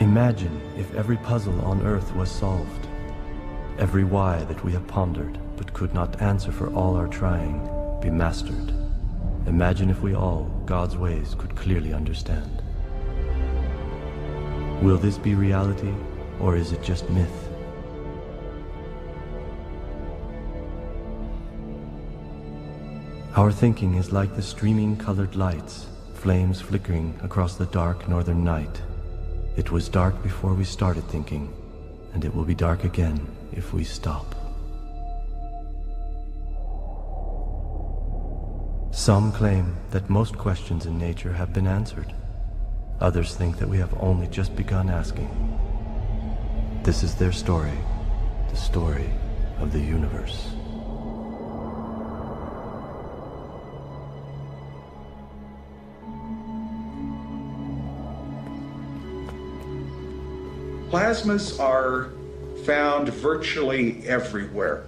Imagine if every puzzle on Earth was solved. Every why that we have pondered, but could not answer for all our trying, be mastered. Imagine if we all, God's ways, could clearly understand. Will this be reality, or is it just myth? Our thinking is like the streaming colored lights, flames flickering across the dark northern night. It was dark before we started thinking, and it will be dark again if we stop. Some claim that most questions in nature have been answered. Others think that we have only just begun asking. This is their story, the story of the universe. Plasmas are found virtually everywhere.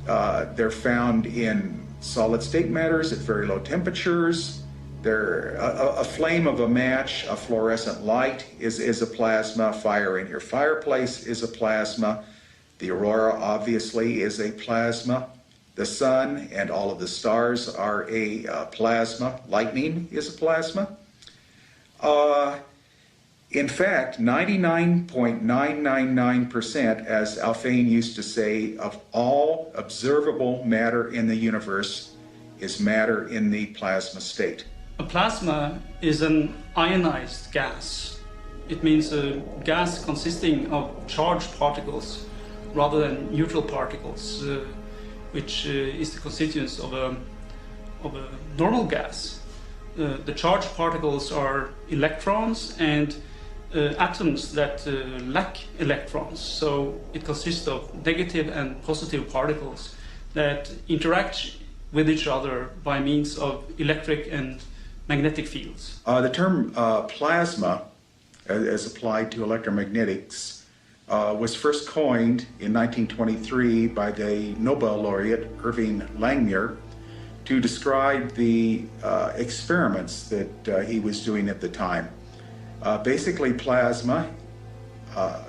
They're found in solid state matters at very low temperatures. A flame of a match, a fluorescent light is a plasma. Fire in your fireplace is a plasma. The aurora obviously is a plasma. The sun and all of the stars are a plasma. Lightning is a plasma. In fact, 99.999%, as Alfvén used to say, of all observable matter in the universe is matter in the plasma state. A plasma is an ionized gas. It means a gas consisting of charged particles rather than neutral particles, which is the constituents of a normal gas. The charged particles are electrons and atoms that lack electrons. So it consists of negative and positive particles that interact with each other by means of electric and magnetic fields. The term plasma, as applied to electromagnetics, was first coined in 1923 by the Nobel laureate Irving Langmuir to describe the experiments that he was doing at the time. Basically, plasma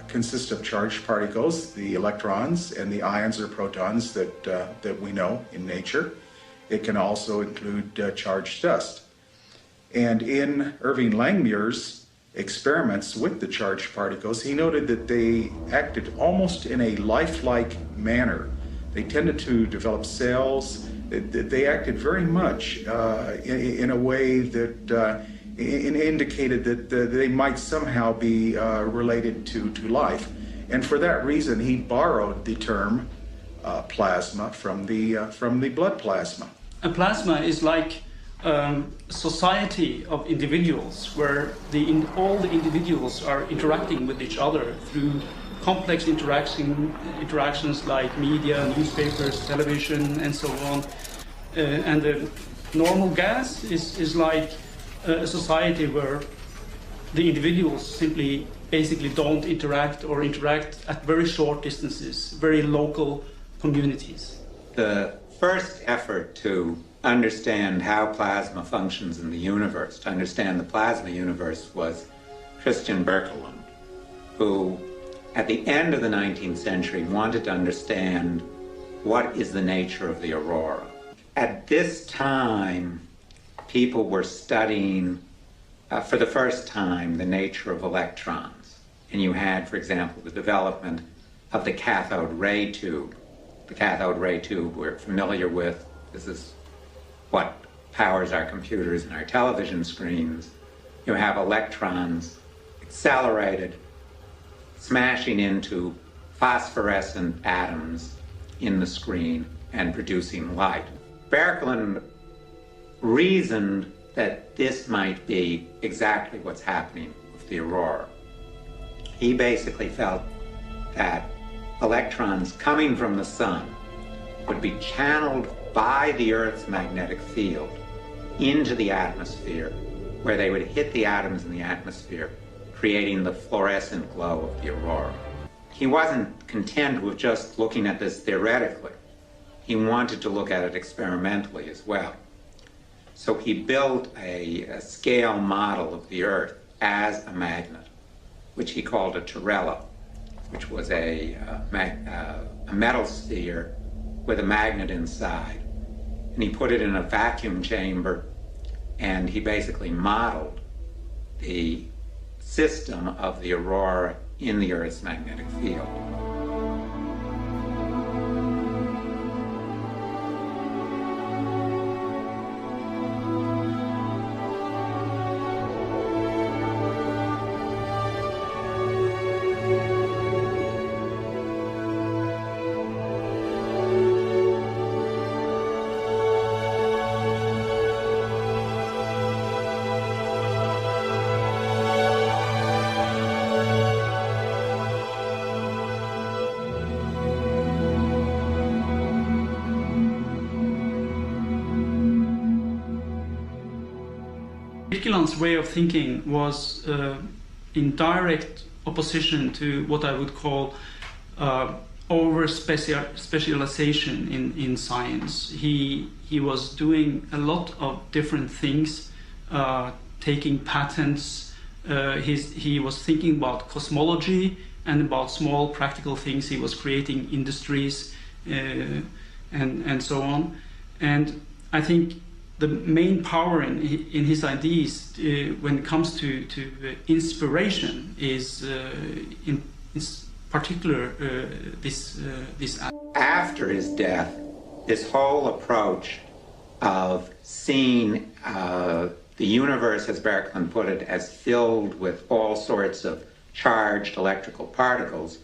consists of charged particles, the electrons and the ions or protons that we know in nature. It can also include charged dust. And in Irving Langmuir's experiments with the charged particles, he noted that they acted almost in a lifelike manner. They tended to develop cells. They acted very much in a way that indicated that they might somehow be related to life. And for that reason, he borrowed the term plasma from the blood plasma. A plasma is like a society of individuals where all the individuals are interacting with each other through complex interactions like media, newspapers, television, and so on. And the normal gas is like a society where the individuals simply basically don't interact or interact at very short distances, very local communities. The first effort to understand how plasma functions in the universe, to understand the plasma universe, was Christian Birkeland, who at the end of the 19th century wanted to understand what is the nature of the aurora. At this time, people were studying for the first time the nature of electrons. And you had, for example, the development of the cathode ray tube. The cathode ray tube we're familiar with. This is what powers our computers and our television screens. You have electrons accelerated, smashing into phosphorescent atoms in the screen and producing light. Birkeland reasoned that this might be exactly what's happening with the aurora. He basically felt that electrons coming from the sun would be channeled by the Earth's magnetic field into the atmosphere, where they would hit the atoms in the atmosphere, creating the fluorescent glow of the aurora. He wasn't content with just looking at this theoretically. He wanted to look at it experimentally as well. So he built a scale model of the Earth as a magnet, which he called a Torello, which was a metal sphere with a magnet inside. And he put it in a vacuum chamber, and he basically modeled the system of the aurora in the Earth's magnetic field. Birkeland's way of thinking was in direct opposition to what I would call over-specialization in science. He was doing a lot of different things, taking patents. He was thinking about cosmology and about small practical things. He was creating industries and so on. And I think the main power in his ideas when it comes to inspiration is in particular this. After his death, this whole approach of seeing the universe, as Birkeland put it, as filled with all sorts of charged electrical particles,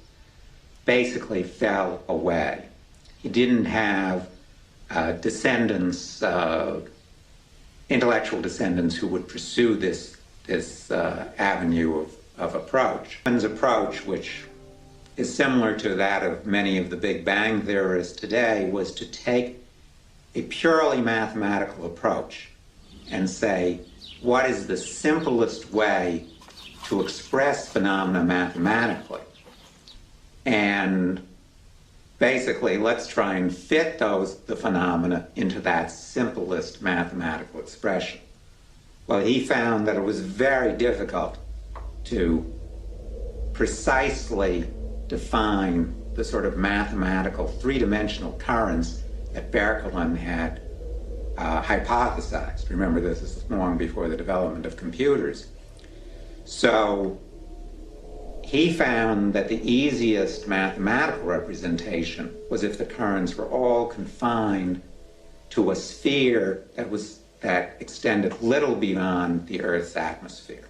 basically fell away. He didn't have descendants, intellectual descendants who would pursue this avenue of approach. His approach, which is similar to that of many of the Big Bang theorists today, was to take a purely mathematical approach and say, what is the simplest way to express phenomena mathematically? And basically, let's try and fit the phenomena into that simplest mathematical expression. Well, he found that it was very difficult to precisely define the sort of mathematical three-dimensional currents that Birkeland had hypothesized. Remember, this is long before the development of computers. So he found that the easiest mathematical representation was if the currents were all confined to a sphere that extended little beyond the Earth's atmosphere.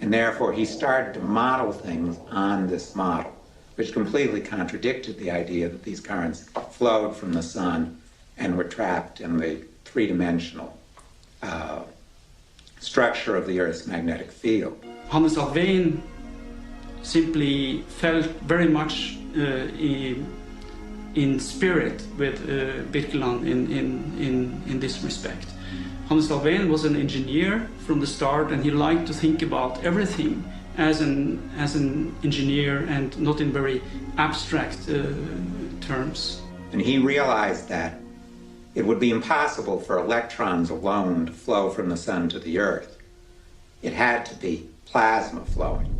And therefore he started to model things on this model, which completely contradicted the idea that these currents flowed from the sun and were trapped in the three-dimensional structure of the Earth's magnetic field. Hannes Alfvén simply felt very much in spirit with Birkeland in this respect. Hannes Alfvén was an engineer from the start, and he liked to think about everything as an engineer and not in very abstract terms. And he realized that it would be impossible for electrons alone to flow from the sun to the Earth. It had to be plasma flowing,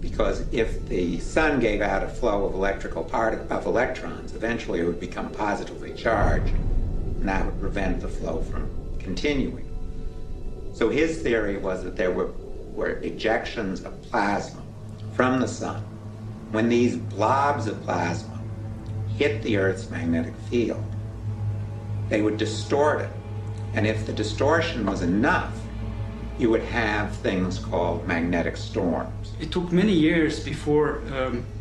because if the sun gave out a flow of electrons, eventually it would become positively charged, and that would prevent the flow from continuing. So his theory was that there were ejections of plasma from the sun. When these blobs of plasma hit the Earth's magnetic field, they would distort it. And if the distortion was enough, you would have things called magnetic storms. It took many years before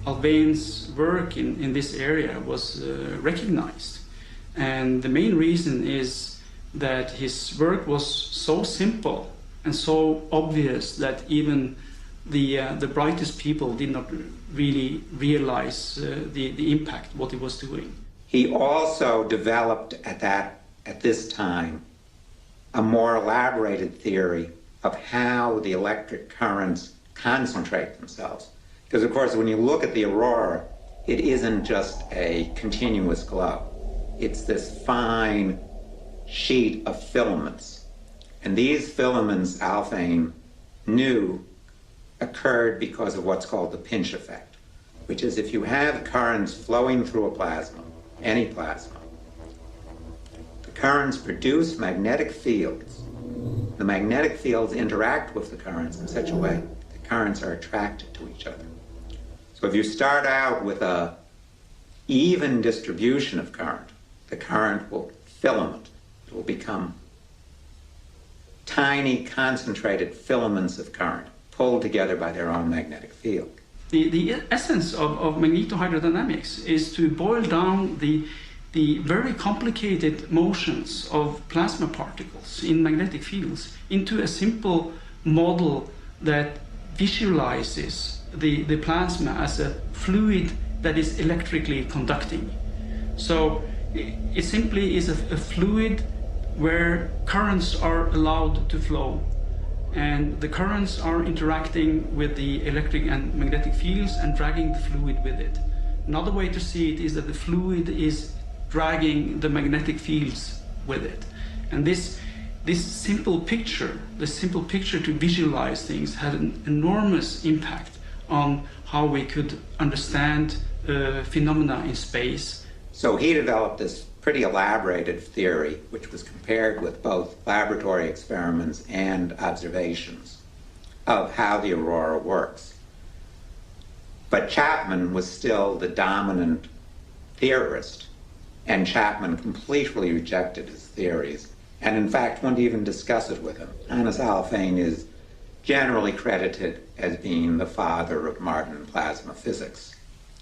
Alfvén's work in this area was recognized. And the main reason is that his work was so simple and so obvious that even the brightest people did not really realize the impact what he was doing. He also developed at this time a more elaborated theory of how the electric currents concentrate themselves. Because of course when you look at the aurora, it isn't just a continuous glow. It's this fine sheet of filaments. And these filaments, Alfvén knew, occurred because of what's called the pinch effect, which is if you have currents flowing through a plasma, any plasma, the currents produce magnetic fields. The magnetic fields interact with the currents in such a way the currents are attracted to each other. So if you start out with an even distribution of current, the current will filament. It will become tiny concentrated filaments of current pulled together by their own magnetic field. The essence of magnetohydrodynamics is to boil down the very complicated motions of plasma particles in magnetic fields into a simple model that visualizes the plasma as a fluid that is electrically conducting. So it simply is a fluid where currents are allowed to flow, and the currents are interacting with the electric and magnetic fields and dragging the fluid with it. Another way to see it is that the fluid is dragging the magnetic fields with it. And this simple picture to visualize things had an enormous impact on how we could understand phenomena in space. So he developed this pretty elaborated theory, which was compared with both laboratory experiments and observations of how the aurora works. But Chapman was still the dominant theorist, and Chapman completely rejected his theories, and in fact wouldn't even discuss it with him. Hannes Alfvén is generally credited as being the father of modern plasma physics.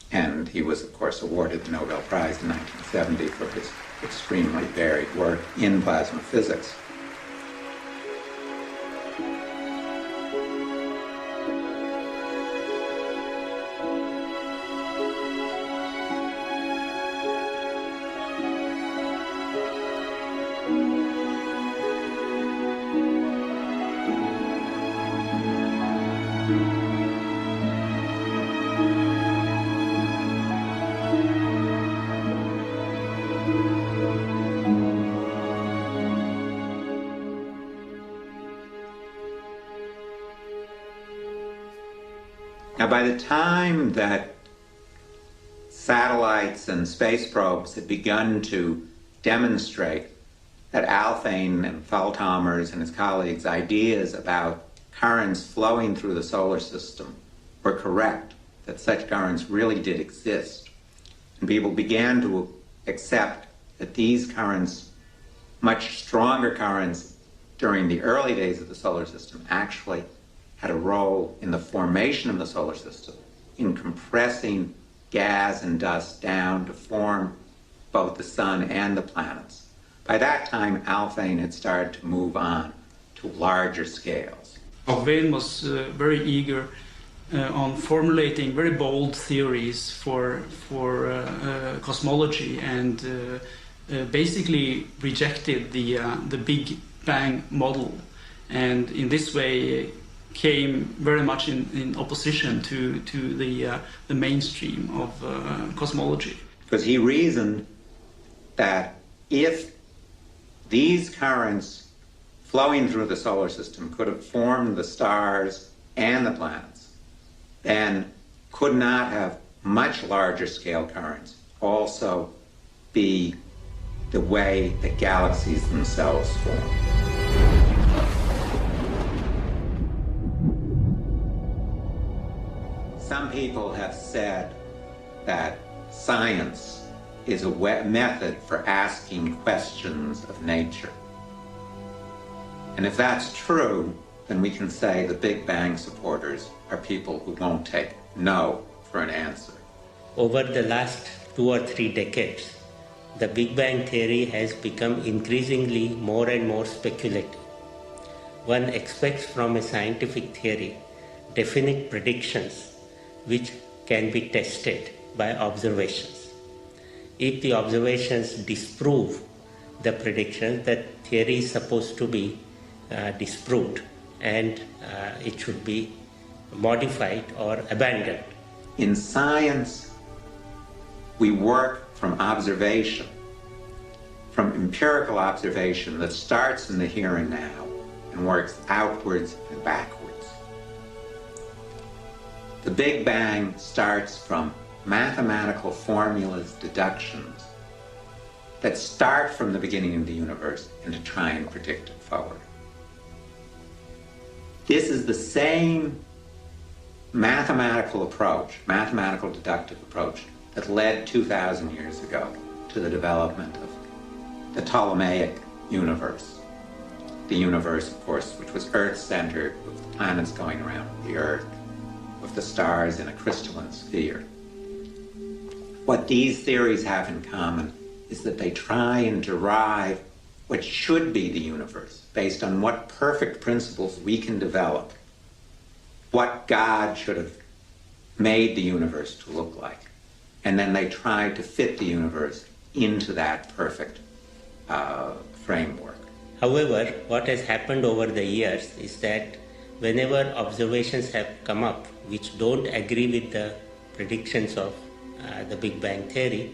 And he was, of course, awarded the Nobel Prize in 1970 for his extremely varied work in plasma physics. Now, by the time that satellites and space probes had begun to demonstrate that Alfvén and Feldhammer's and his colleagues' ideas about currents flowing through the solar system were correct, that such currents really did exist, and people began to accept that these currents, much stronger currents during the early days of the solar system, actually had a role in the formation of the solar system, in compressing gas and dust down to form both the sun and the planets. By that time, Alfvén had started to move on to larger scales. Alfvén was very eager on formulating very bold theories for cosmology, and basically rejected the Big Bang model, and in this way came very much in opposition to the mainstream of cosmology. Because he reasoned that if these currents flowing through the solar system could have formed the stars and the planets, then could not have much larger scale currents also be the way that galaxies themselves form. Some people have said that science is a method for asking questions of nature. And if that's true, then we can say the Big Bang supporters are people who won't take no for an answer. Over the last 2 or 3 decades, the Big Bang theory has become increasingly more and more speculative. One expects from a scientific theory definite predictions which can be tested by observations. If the observations disprove the predictions, that theory is supposed to be disproved, and it should be modified or abandoned. In science, we work from observation, from empirical observation that starts in the here and now and works outwards and backwards. The Big Bang starts from mathematical formulas, deductions, that start from the beginning of the universe and to try and predict it forward. This is the same mathematical approach, mathematical deductive approach, that led 2,000 years ago to the development of the Ptolemaic universe. The universe, of course, which was Earth-centered, with the planets going around the Earth, with the stars in a crystalline sphere. What these theories have in common is that they try and derive what should be the universe based on what perfect principles we can develop, what God should have made the universe to look like. And then they try to fit the universe into that perfect framework. However, what has happened over the years is that whenever observations have come up which don't agree with the predictions of the Big Bang theory,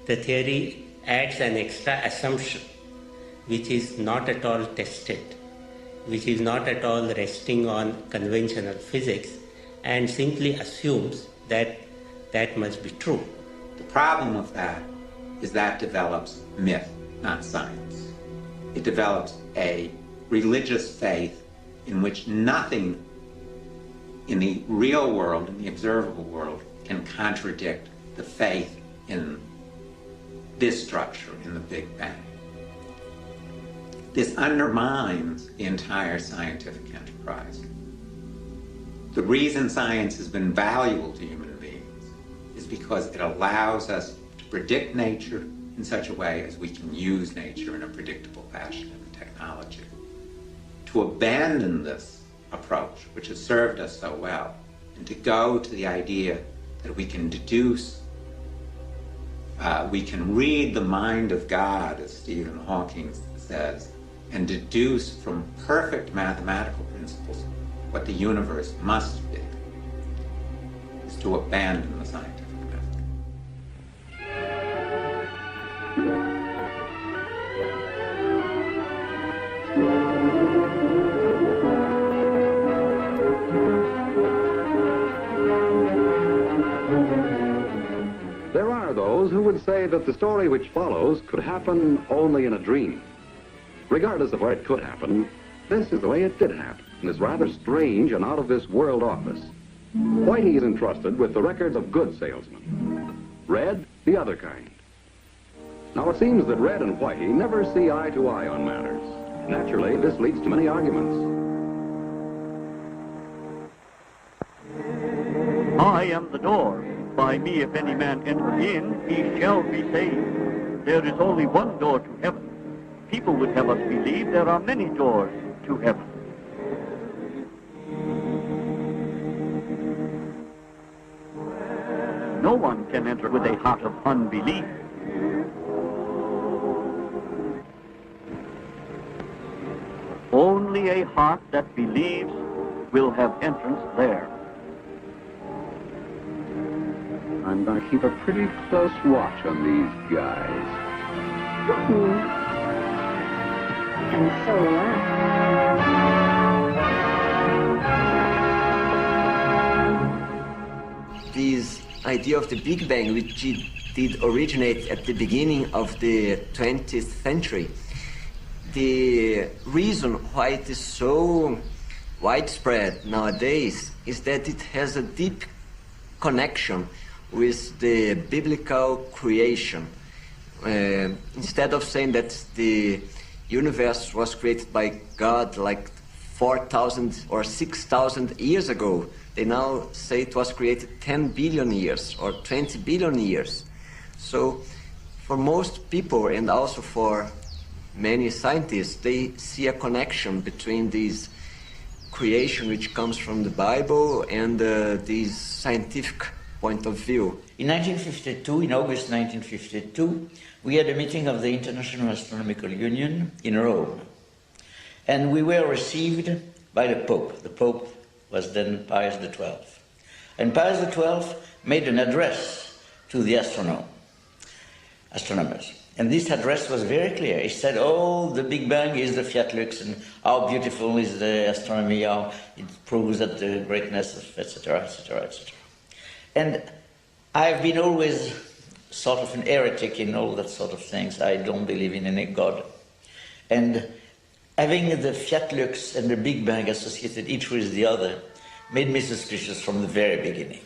the theory adds an extra assumption which is not at all tested, which is not at all resting on conventional physics, and simply assumes that that must be true. The problem with that is that develops myth, not science. It develops a religious faith in which nothing in the real world, in the observable world, can contradict the faith in this structure, in the Big Bang. This undermines the entire scientific enterprise. The reason science has been valuable to human beings is because it allows us to predict nature in such a way as we can use nature in a predictable fashion in technology. To abandon this approach, which has served us so well, and to go to the idea that we can deduce, we can read the mind of God, as Stephen Hawking says, and deduce from perfect mathematical principles what the universe must be, is to abandon the scientific method. There are those who would say that the story which follows could happen only in a dream. Regardless of where it could happen, this is the way it did happen in this rather strange and out-of-this-world office. Whitey is entrusted with the records of good salesmen. Red, the other kind. Now, it seems that Red and Whitey never see eye to eye on matters. Naturally, this leads to many arguments. I am the door. By me, if any man enter in, he shall be saved. There is only one door to heaven. People would have us believe there are many doors to heaven. No one can enter with a heart of unbelief. Only a heart that believes will have entrance there. I'm going to keep a pretty close watch on these guys. And so will I. This idea of the Big Bang, which did originate at the beginning of the 20th century, the reason why it is so widespread nowadays is that it has a deep connection with the biblical creation. Instead of saying that the universe was created by God like 4,000 or 6,000 years ago, they now say it was created 10 billion years or 20 billion years. So for most people, and also for many scientists, they see a connection between this creation which comes from the Bible and this scientific point of view. In 1952, in August 1952, we had a meeting of the International Astronomical Union in Rome. And we were received by the Pope. The Pope was then Pius XII. And Pius XII made an address to the astronomers. And this address was very clear. He said, oh, the Big Bang is the Fiat Lux, and how beautiful is the astronomy, how it proves that the greatness of etc., etc., etc. And I've been always sort of an heretic in all that sort of things. I don't believe in any God. And having the Fiat Lux and the Big Bang associated each with the other made me suspicious from the very beginning.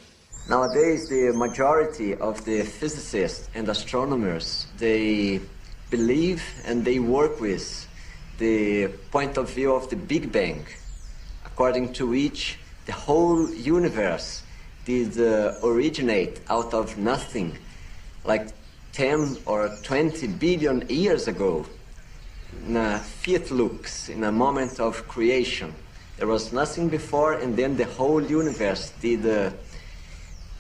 Nowadays, the majority of the physicists and astronomers, they believe and they work with the point of view of the Big Bang, according to which the whole universe did originate out of nothing, like 10 or 20 billion years ago, in a Fiat Lux, in a moment of creation. There was nothing before, and then the whole universe did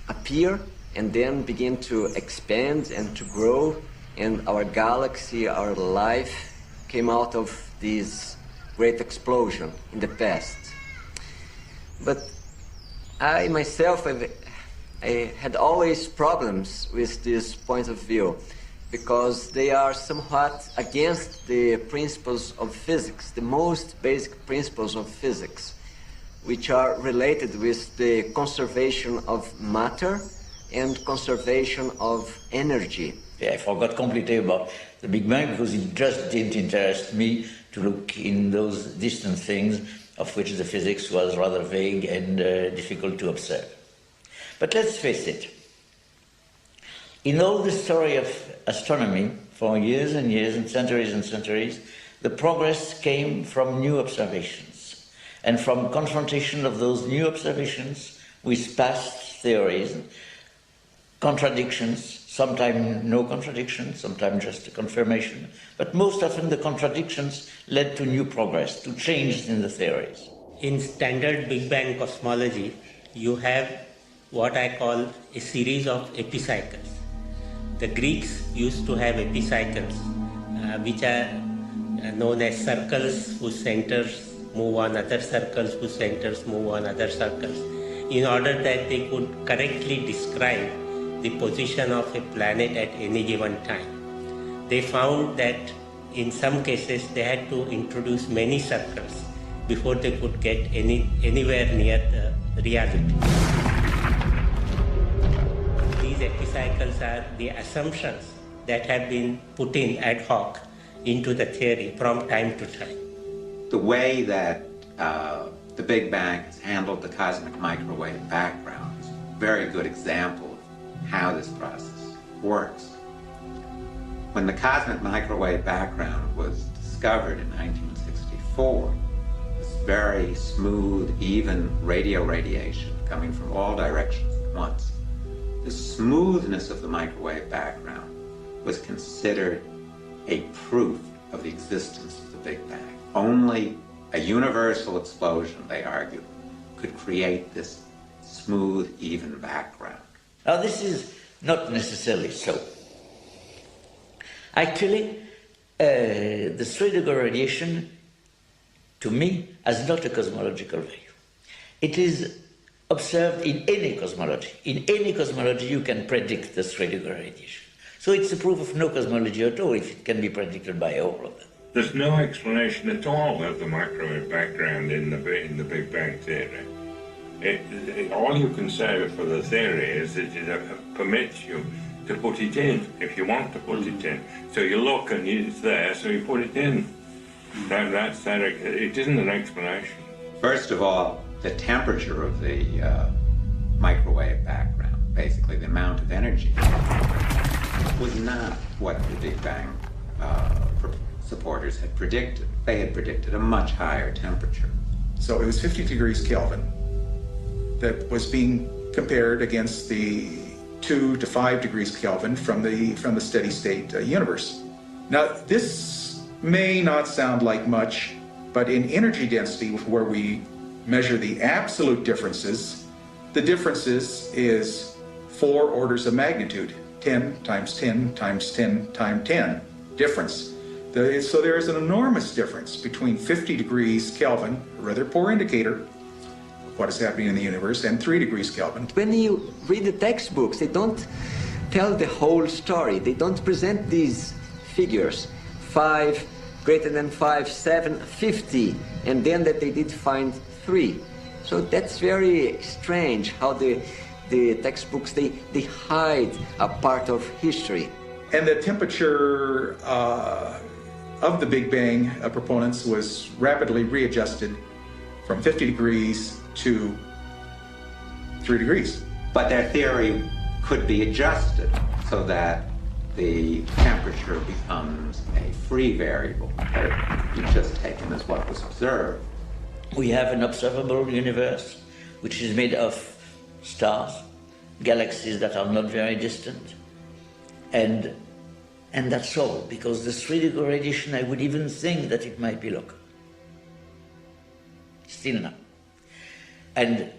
appear and then begin to expand and to grow, and our galaxy, our life came out of this great explosion in the past. But I myself I had always problems with this point of view, because they are somewhat against the principles of physics, the most basic principles of physics, which are related with the conservation of matter and conservation of energy. Yeah, I forgot completely about the Big Bang because it just didn't interest me to look in those distant things of which the physics was rather vague and difficult to observe. But let's face it, in all the story of astronomy, for years and years and centuries, the progress came from new observations and from confrontation of those new observations with past theories, contradictions, sometimes no contradictions, sometimes just a confirmation, but most often the contradictions led to new progress, to change in the theories. In standard Big Bang cosmology, you have what I call a series of epicycles. The Greeks used to have epicycles, which are known as circles whose centers move on other circles, whose centers move on other circles, in order that they could correctly describe the position of a planet at any given time. They found that in some cases they had to introduce many circles before they could get anywhere near the reality. These epicycles are the assumptions that have been put in ad hoc into the theory from time to time. The way that the Big Bang has handled the cosmic microwave background is a very good example of how this process works. When the cosmic microwave background was discovered in 1964, this very smooth, even radio radiation coming from all directions at once, the smoothness of the microwave background was considered a proof of the existence of the Big Bang. Only a universal explosion, they argued, could create this smooth, even background. Now, this is not necessarily so. Actually, the straight-degree radiation, to me, has not a cosmological value. It is observed in any cosmology. In any cosmology, you can predict the straight-degree radiation. So it's a proof of no cosmology at all if it can be predicted by all of them. There's no explanation at all of the microwave background in the Big Bang theory. All you can say for the theory is that it permits you to put it in if you want to put it in. So you look and it's there, so you put it in. That's that. It isn't an explanation. First of all, the temperature of the microwave background, basically the amount of energy, was not what the Big Bang supporters had predicted. They had predicted a much higher temperature. So it was 50 degrees Kelvin that was being compared against the 2 to 5 degrees Kelvin from the steady state universe. Now, this may not sound like much, but in energy density, where we measure the absolute differences, the differences is 4 orders of magnitude, 10 times 10 times 10 times 10 difference. So there is an enormous difference between 50 degrees Kelvin, a rather poor indicator of what is happening in the universe, and 3 degrees Kelvin. When you read the textbooks, they don't tell the whole story. They don't present these figures, 5, greater than 5, 7, 50, and then that they did find 3. So that's very strange how the textbooks, they hide a part of history. And the temperature of the Big Bang proponents was rapidly readjusted from 50 degrees to 3 degrees. But their theory could be adjusted so that the temperature becomes a free variable that you just taken as what was observed. We have an observable universe which is made of stars, galaxies that are not very distant, and that's all, because the 3D radiation, I would even think that it might be local. Still not. And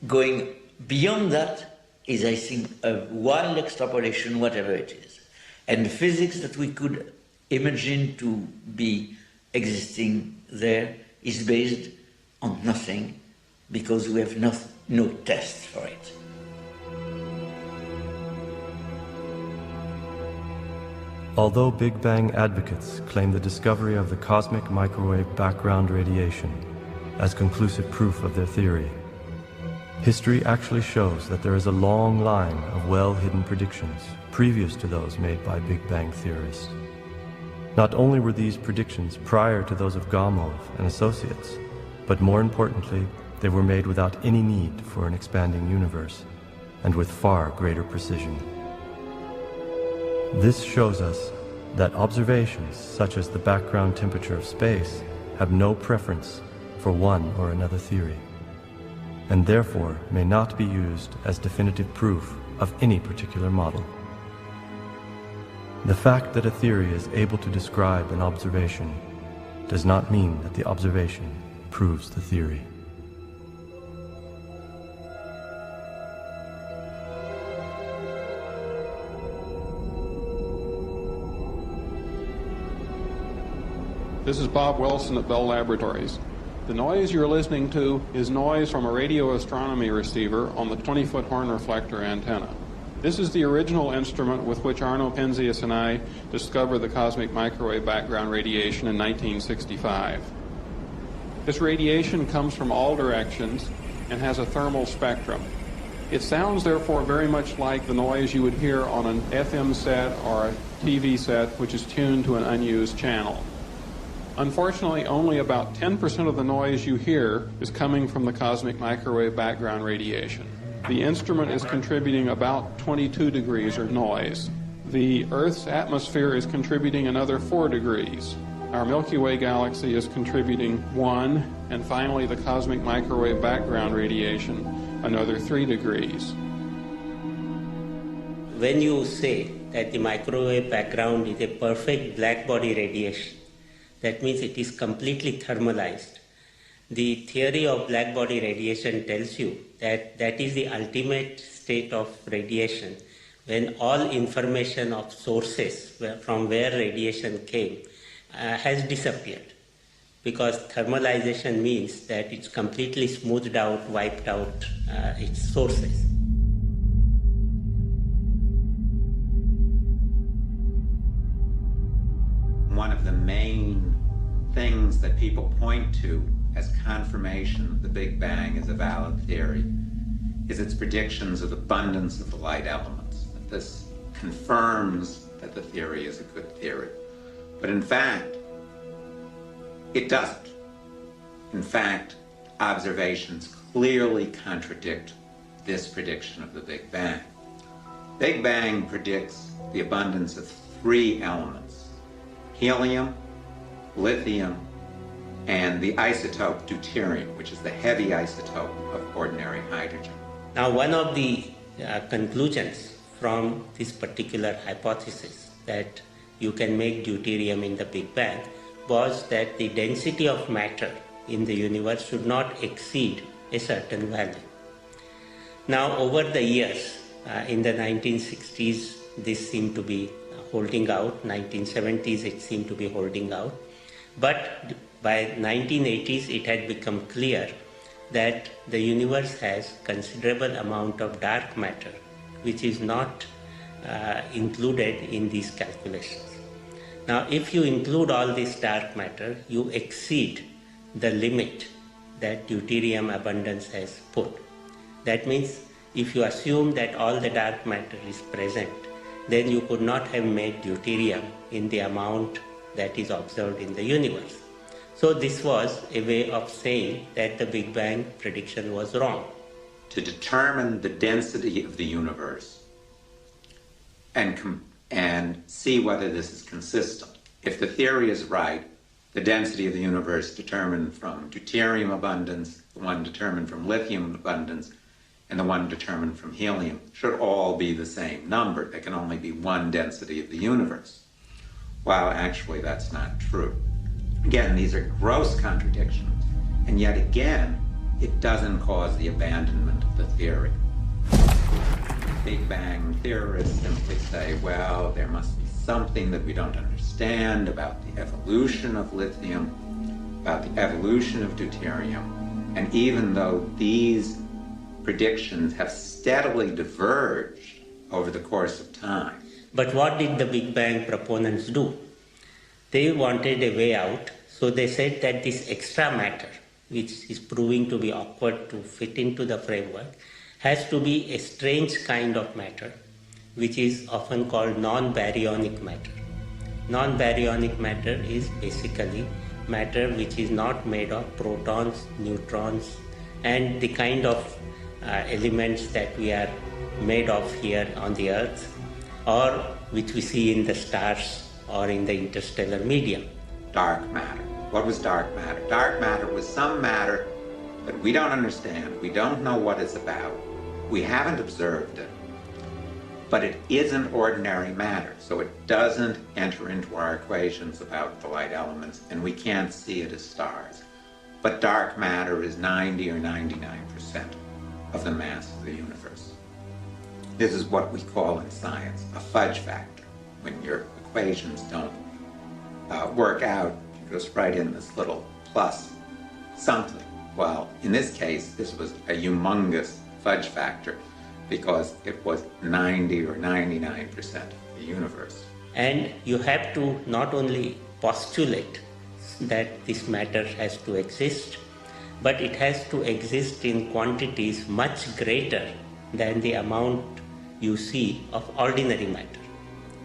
going beyond that is, I think, a wild extrapolation, whatever it is. And the physics that we could imagine to be existing there is based on nothing, because we have no test for it. Although Big Bang advocates claim the discovery of the cosmic microwave background radiation as conclusive proof of their theory, history actually shows that there is a long line of well-hidden predictions previous to those made by Big Bang theorists. Not only were these predictions prior to those of Gamow and associates, but more importantly, they were made without any need for an expanding universe, and with far greater precision. This shows us that observations such as the background temperature of space have no preference for one or another theory, and therefore may not be used as definitive proof of any particular model. The fact that a theory is able to describe an observation does not mean that the observation proves the theory. This is Bob Wilson at Bell Laboratories. The noise you're listening to is noise from a radio astronomy receiver on the 20-foot horn reflector antenna. This is the original instrument with which Arno Penzias and I discovered the cosmic microwave background radiation in 1965. This radiation comes from all directions and has a thermal spectrum. It sounds, therefore, very much like the noise you would hear on an FM set or a TV set which is tuned to an unused channel. Unfortunately, only about 10% of the noise you hear is coming from the cosmic microwave background radiation. The instrument is contributing about 22 degrees of noise. The Earth's atmosphere is contributing another 4 degrees. Our Milky Way galaxy is contributing 1, and finally the cosmic microwave background radiation, another 3 degrees. When you say that the microwave background is a perfect black body radiation, that means it is completely thermalized. The theory of black body radiation tells you that that is the ultimate state of radiation, when all information of sources from where radiation came has disappeared. Because thermalization means that it's completely smoothed out, wiped out its sources. One of the main things that people point to as confirmation that the Big Bang is a valid theory is its predictions of abundance of the light elements. This confirms that the theory is a good theory. But in fact, it doesn't. In fact, observations clearly contradict this prediction of the Big Bang. Big Bang predicts the abundance of 3 elements: helium, lithium, and the isotope deuterium, which is the heavy isotope of ordinary hydrogen. Now, one of the conclusions from this particular hypothesis that you can make deuterium in the Big Bang was that the density of matter in the universe should not exceed a certain value. Now, over the years, in the 1960s, this seemed to be holding out. 1970s, it seemed to be holding out. But by 1980s, it had become clear that the universe has considerable amount of dark matter, which is not included in these calculations. Now, if you include all this dark matter, you exceed the limit that deuterium abundance has put. That means if you assume that all the dark matter is present, then you could not have made deuterium in the amount that is observed in the universe. So this was a way of saying that the Big Bang prediction was wrong. To determine the density of the universe and see whether this is consistent. If the theory is right, the density of the universe determined from deuterium abundance, the one determined from lithium abundance, and the one determined from helium should all be the same number. There can only be one density of the universe. While actually that's not true. Again, these are gross contradictions, and yet again, it doesn't cause the abandonment of the theory. Big Bang theorists simply say, well, there must be something that we don't understand about the evolution of lithium, about the evolution of deuterium, and even though these predictions have steadily diverged over the course of time. But what did the Big Bang proponents do? They wanted a way out, so they said that this extra matter, which is proving to be awkward to fit into the framework, has to be a strange kind of matter, which is often called non-baryonic matter. Non-baryonic matter is basically matter which is not made of protons, neutrons, and the kind of elements that we are made of here on the Earth, or which we see in the stars or in the interstellar medium. Dark matter. What was dark matter? Dark matter was some matter that we don't understand. We don't know what it's about. We haven't observed it. But it isn't ordinary matter, so it doesn't enter into our equations about the light elements, and we can't see it as stars. But dark matter is 90 or 99% of the mass of the universe. This is what we call in science a fudge factor. When your equations don't work out, you just write in this little plus something. Well, in this case, this was a humongous fudge factor because it was 90 or 99% of the universe. And you have to not only postulate that this matter has to exist, but it has to exist in quantities much greater than the amount you see of ordinary matter.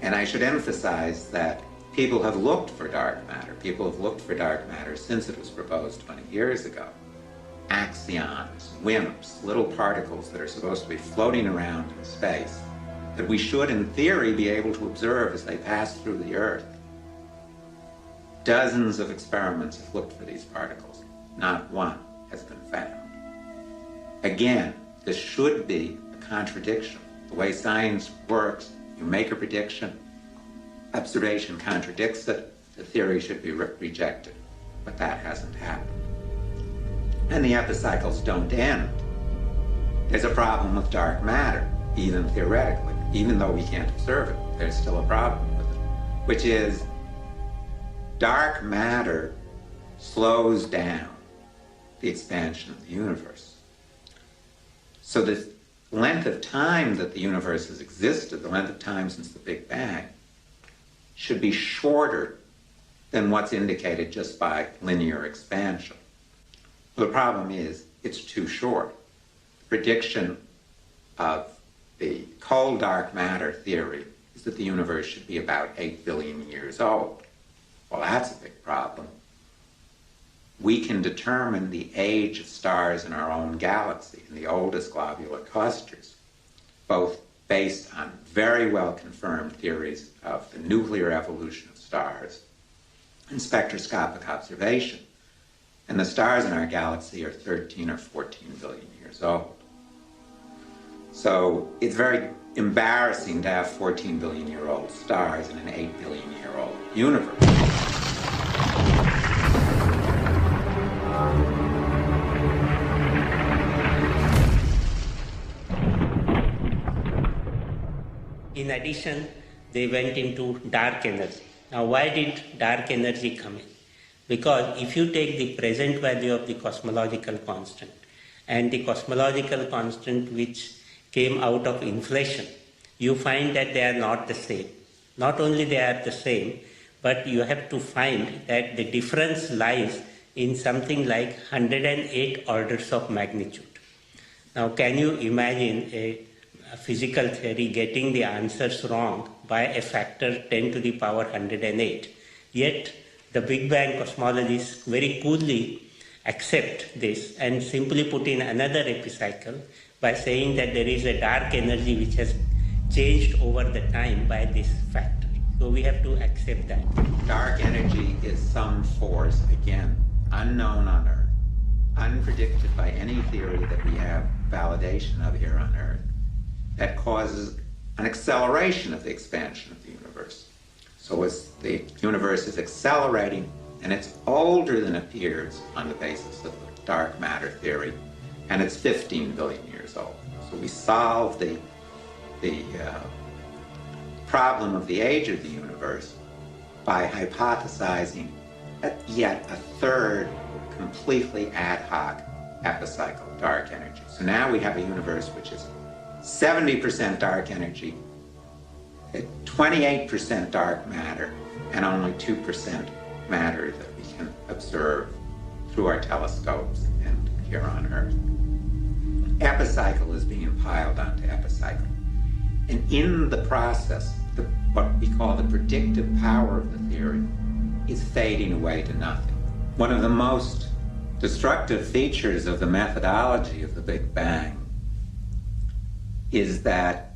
And I should emphasize that people have looked for dark matter. People have looked for dark matter since it was proposed 20 years ago. Axions, WIMPs, little particles that are supposed to be floating around in space that we should, in theory, be able to observe as they pass through the Earth. Dozens of experiments have looked for these particles. Not one has been found. Again, this should be a contradiction. The way science works, you make a prediction, observation contradicts it, the theory should be rejected. But that hasn't happened. And the epicycles don't end. There's a problem with dark matter, even theoretically. Even though we can't observe it, there's still a problem with it, which is dark matter slows down the expansion of the universe. So the length of time that the universe has existed, the length of time since the Big Bang, should be shorter than what's indicated just by linear expansion. The problem is it's too short. The prediction of the cold dark matter theory is that the universe should be about 8 billion years old. Well, that's a big problem. We can determine the age of stars in our own galaxy, in the oldest globular clusters, both based on very well confirmed theories of the nuclear evolution of stars and spectroscopic observation. And the stars in our galaxy are 13 or 14 billion years old. So it's very embarrassing to have 14 billion year old stars in an 8 billion year old universe. In addition, they went into dark energy. Now, why did dark energy come in? Because if you take the present value of the cosmological constant and the cosmological constant which came out of inflation, you find that they are not the same. Not only they are the same, but you have to find that the difference lies in something like 108 orders of magnitude. Now, can you imagine a physical theory getting the answers wrong by a factor 10 to the power 108? Yet, the Big Bang cosmologists very coolly accept this and simply put in another epicycle by saying that there is a dark energy which has changed over the time by this factor. So we have to accept that. Dark energy is some force, again, unknown on Earth, unpredicted by any theory that we have validation of here on Earth, that causes an acceleration of the expansion of the universe. So as the universe is accelerating, and it's older than appears on the basis of the dark matter theory, and it's 15 billion years old. So we solve the problem of the age of the universe by hypothesizing yet a third completely ad hoc epicycle dark energy. So now we have a universe which is 70% dark energy, 28% dark matter, and only 2% matter that we can observe through our telescopes and here on Earth. Epicycle is being piled onto epicycle. And in the process, what we call the predictive power of the theory is fading away to nothing. One of the most destructive features of the methodology of the Big Bang is that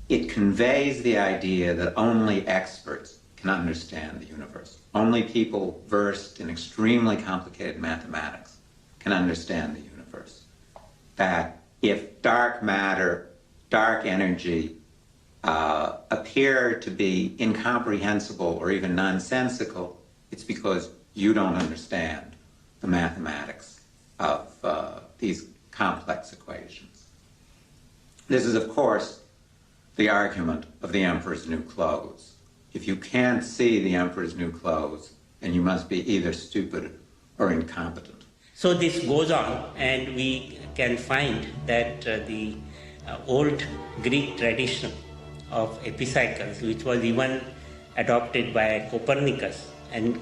it conveys the idea that only experts can understand the universe. Only people versed in extremely complicated mathematics can understand the universe. That if dark matter, dark energy appear to be incomprehensible or even nonsensical, it's because you don't understand the mathematics of these complex equations. This is, of course, the argument of the emperor's new clothes. If you can't see the emperor's new clothes, then you must be either stupid or incompetent. So this goes on, and we can find that the old Greek tradition of epicycles, which was even adopted by Copernicus and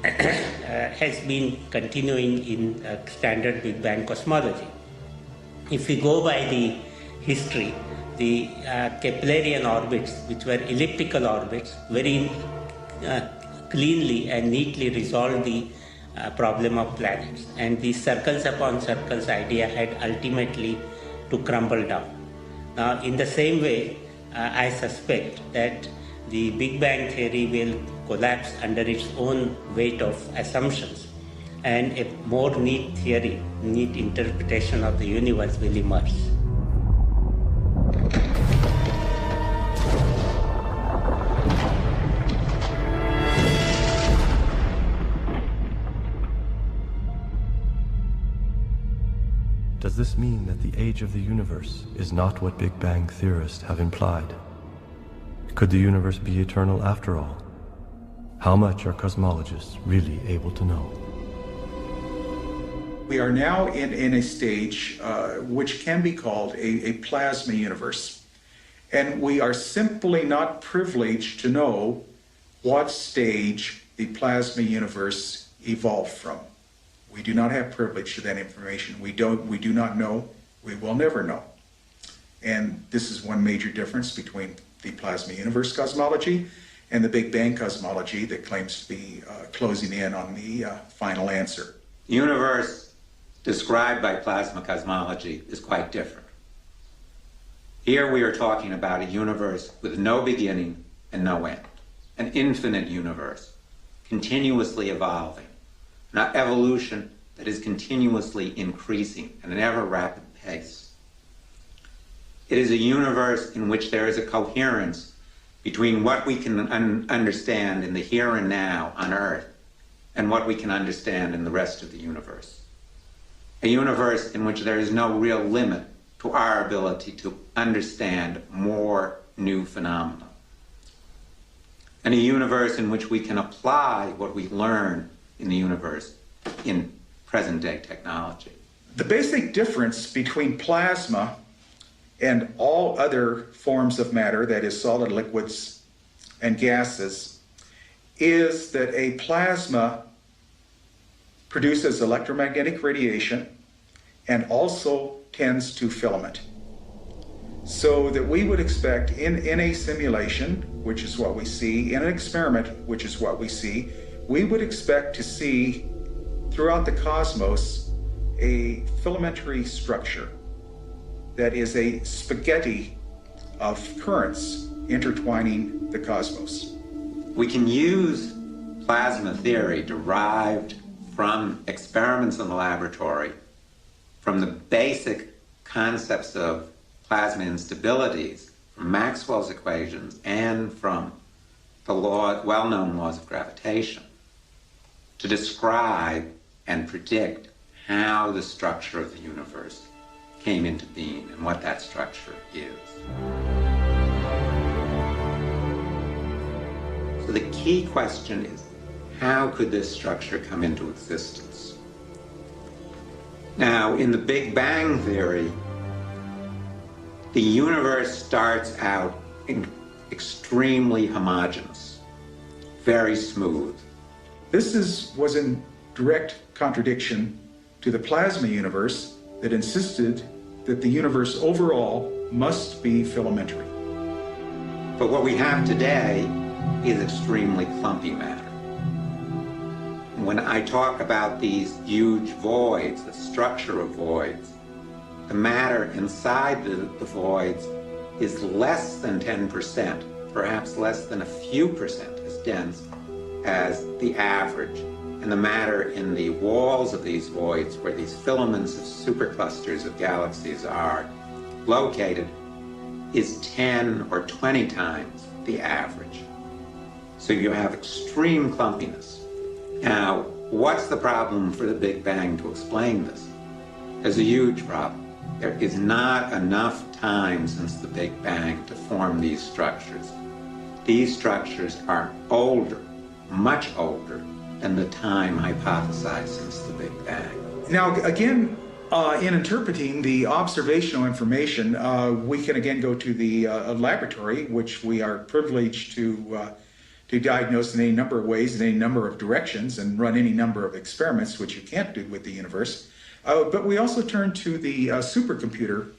has been continuing in standard Big Bang cosmology. If we go by the history, the Keplerian orbits, which were elliptical orbits, very cleanly and neatly resolved the problem of planets. And the circles upon circles idea had ultimately to crumble down. Now, in the same way, I suspect that the Big Bang theory will collapse under its own weight of assumptions, and a more neat theory, neat interpretation of the universe will emerge. Does this mean that the age of the universe is not what Big Bang theorists have implied? Could the universe be eternal after all? How much are cosmologists really able to know? We are now in a stage which can be called a plasma universe. And we are simply not privileged to know what stage the plasma universe evolved from. We do not have privilege to that information. We do not know. We will never know. And this is one major difference between the plasma universe cosmology and the Big Bang cosmology that claims to be closing in on the final answer. The universe described by plasma cosmology is quite different. Here we are talking about a universe with no beginning and no end, an infinite universe, continuously evolving, an evolution that is continuously increasing at an ever rapid pace. It is a universe in which there is a coherence between what we can understand in the here and now on Earth and what we can understand in the rest of the universe. A universe in which there is no real limit to our ability to understand more new phenomena. And a universe in which we can apply what we learn in the universe in present-day technology. The basic difference between plasma and all other forms of matter, that is solid liquids and gases, is that a plasma produces electromagnetic radiation and also tends to filament. So that we would expect in a simulation, which is what we see, in an experiment, which is what we see, we would expect to see throughout the cosmos a filamentary structure that is a spaghetti of currents intertwining the cosmos. We can use plasma theory derived from experiments in the laboratory, from the basic concepts of plasma instabilities, from Maxwell's equations, and from the well-known laws of gravitation, to describe and predict how the structure of the universe came into being and what that structure is. So the key question is, how could this structure come into existence? Now, in the Big Bang theory, the universe starts out extremely homogeneous, very smooth. This was in direct contradiction to the plasma universe that insisted that the universe overall must be filamentary. But what we have today is extremely clumpy matter. When I talk about these huge voids, the structure of voids, the matter inside the voids is less than 10%, perhaps less than a few percent as dense as the average. And the matter in the walls of these voids, where these filaments of superclusters of galaxies are located, is 10 or 20 times the average. So you have extreme clumpiness. Now, what's the problem for the Big Bang to explain this? There's a huge problem. There is not enough time since the Big Bang to form these structures. These structures are older, much older than the time hypothesized since the Big Bang. Now, again, in interpreting the observational information, we can again go to the laboratory, which we are privileged to diagnose in any number of ways, in any number of directions, and run any number of experiments, which you can't do with the universe. But we also turn to the supercomputer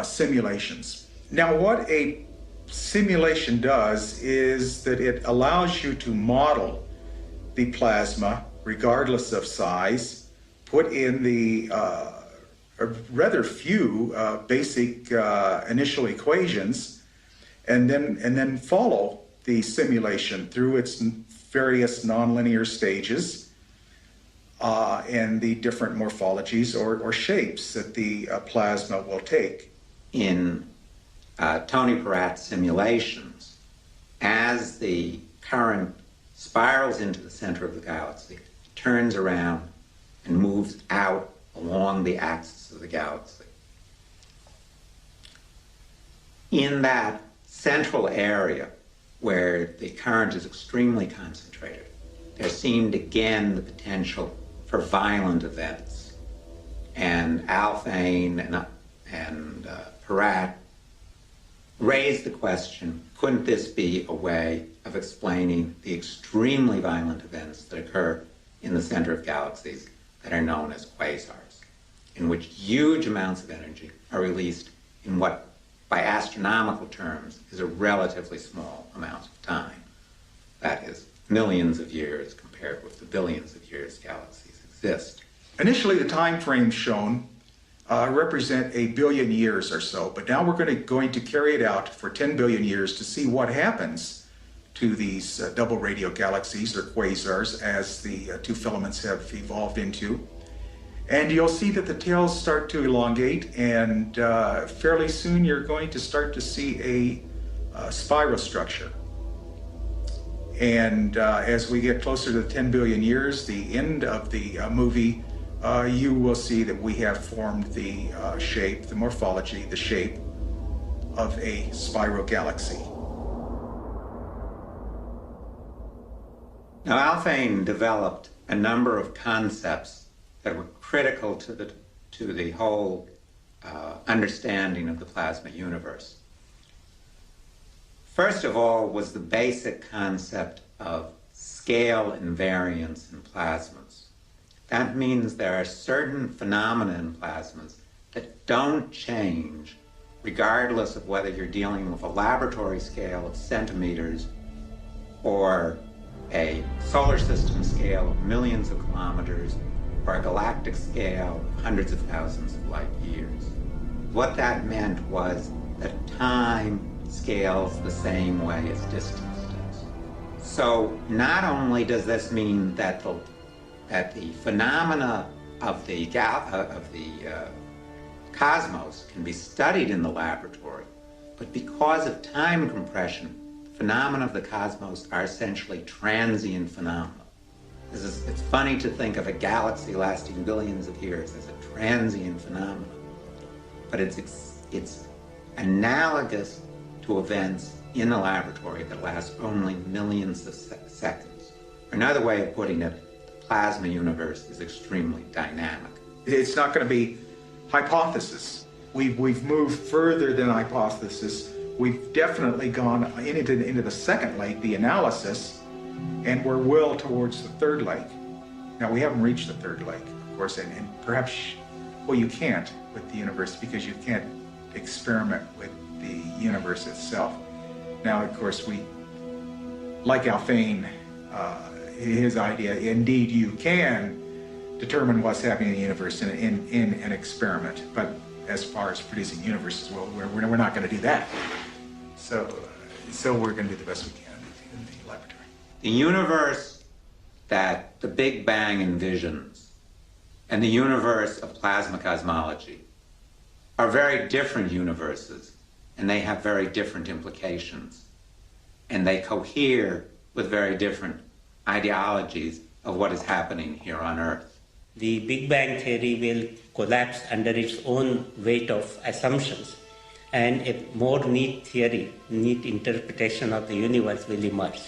simulations. Now, what a simulation does is that it allows you to model the plasma, regardless of size, put in the rather few basic initial equations, and then follow the simulation through its various nonlinear stages and the different morphologies or shapes that the plasma will take. In Tony Peratt's simulations, as the current spirals into the center of the galaxy, turns around and moves out along the axis of the galaxy. In that central area where the current is extremely concentrated, there seemed again the potential for violent events. And Alfvén and Peratt raised the question, couldn't this be a way of explaining the extremely violent events that occur in the center of galaxies that are known as quasars, in which huge amounts of energy are released in what, by astronomical terms, is a relatively small amount of time. That is, millions of years compared with the billions of years galaxies exist. Initially, the time frames shown represent 1 billion years or so, but now we're going to carry it out for 10 billion years to see what happens to these double radio galaxies, or quasars, as the two filaments have evolved into. And you'll see that the tails start to elongate, and fairly soon you're going to start to see a spiral structure. And as we get closer to the 10 billion years, the end of the movie, you will see that we have formed the shape, the morphology, the shape of a spiral galaxy. Now, Alfvén developed a number of concepts that were critical to the whole understanding of the plasma universe. First of all was the basic concept of scale invariance in plasmas. That means there are certain phenomena in plasmas that don't change regardless of whether you're dealing with a laboratory scale of centimeters or a solar system scale of millions of kilometers or a galactic scale of hundreds of thousands of light years. What that meant was that time scales the same way as distance does. So not only does this mean that the phenomena of the cosmos can be studied in the laboratory, but because of time compression, the phenomena of the cosmos are essentially transient phenomena. It's funny to think of a galaxy lasting billions of years as a transient phenomenon, but it's analogous to events in a laboratory that last only millions of seconds. Another way of putting it, the plasma universe is extremely dynamic. It's not going to be hypothesis. We've moved further than hypothesis. We've definitely gone into the second lake, the analysis, and we're well towards the third lake. Now, we haven't reached the third lake, of course, and perhaps, well, you can't with the universe because you can't experiment with the universe itself. Now, of course, we, like Alfvén, his idea, indeed you can determine what's happening in the universe in an experiment, but as far as producing universes, well, we're not going to do that. So we're going to do the best we can in the laboratory. The universe that the Big Bang envisions and the universe of plasma cosmology are very different universes, and they have very different implications, and they cohere with very different ideologies of what is happening here on Earth. The Big Bang theory will collapse under its own weight of assumptions, and a more neat theory, neat interpretation of the universe will emerge.